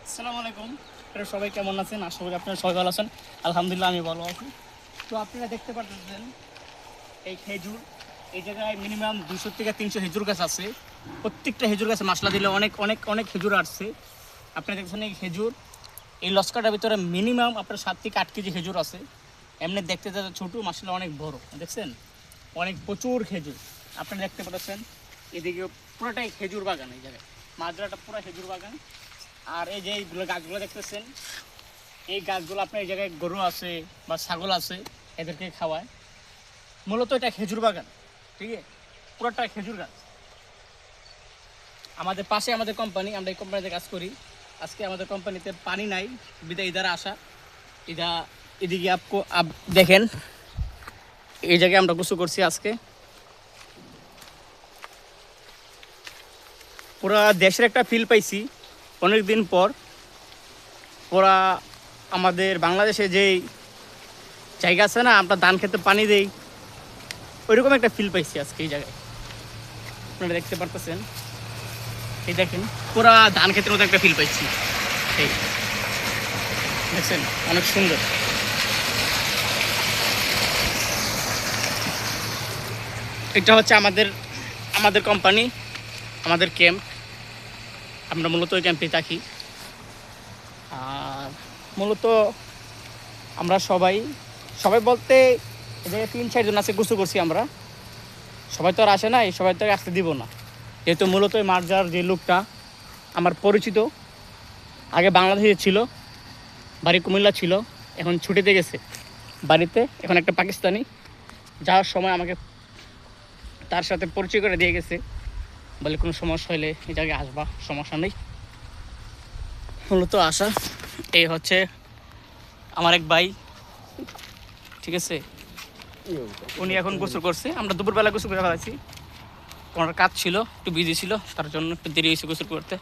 আসসালামু আলাইকুম। আপনারা সবাই কেমন আছেন? আশা করি আপনারা সবাই ভালো আছেন। আলহামদুলিল্লাহ আমি ভালো আছি। তো আপনারা দেখতে পাচ্ছেন এই খেজুর, এই জায়গায় মিনিমাম 200 থেকে 300 খেজুর গাছ আছে। প্রত্যেকটা খেজুর গাছে মশলা দিলে অনেক অনেক অনেক খেজুর আসছে। আপনারা দেখছেন এই খেজুর, এই লস্কাটার ভিতরে মিনিমাম আপনার 7 থেকে 8 কেজি খেজুর আছে। এমনি দেখতে যা ছোটো, মশলা অনেক বড়, দেখছেন অনেক প্রচুর খেজুর। আপনারা দেখতে পাচ্ছেন এদিকে পুরোটাই খেজুর বাগান, এই জায়গায় মাজরাটা পুরো খেজুর বাগান। আর এই যে এইগুলো গাছগুলো দেখতেছেন, এই গাছগুলো আপনার এই জায়গায় গরু আছে বা ছাগল আছে, এদেরকে খাওয়ায়। মূলত এটা খেজুর বাগান, ঠিক আছে, পুরোটা খেজুর গাছ। আমাদের পাশে আমাদের কোম্পানি, আমরা এই কোম্পানিতে কাজ করি। আজকে আমাদের কোম্পানিতে পানি নাই, বিদায় ইধারা আসা। ইধা এদিকে আপ দেখেন, এই জায়গায় আমরা গোসল করছি আজকে। পুরা দেশের একটা ফিল পাইছি অনেক দিন পর। পুরা আমাদের বাংলাদেশে যেই জায়গা আছে না, আমরা ধান খেতে পানি দেই, ওইরকম একটা ফিল পাইছি আজকে এই জায়গায়। আপনারা দেখতে পারতেছেন, এই দেখেন পুরা ধান খেতের মতো একটা ফিল পাইছি। এই দেখছেন, অনেক সুন্দর। এটা হচ্ছে আমাদের আমাদের কোম্পানি, আমাদের ক্যাম্প। আমরা মূলত ওই ক্যাম্পে থাকি। আর মূলত আমরা সবাই সবাই বলতে এই জায়গায় 3-4 জন আছে, গোসল করছি আমরা। সবাই তো আর আসে না, এই সবাই তো আসতে দিব না, যেহেতু মূলত এই মার্জার যে লোকটা আমার পরিচিত, আগে বাংলাদেশে ছিল, বাড়ি কুমিল্লা ছিল, এখন ছুটিতে গেছে বাড়িতে। এখন একটা পাকিস্তানি যাওয়ার সময় আমাকে তার সাথে পরিচয় করে দিয়ে গেছে, বলে কোনো সমস্যা হলে এই জায়গায় আসবা, সমস্যা নেই। মূলত আসা এই হচ্ছে আমার এক ভাই, ঠিক আছে, উনি এখন গোসল করছে। আমরা দুপুরবেলা গোসল করে ফেলাইছি, ওনার কাজ ছিল, একটু বিজি ছিল, তার জন্য একটু দেরি হয়েছে গোসল করতে।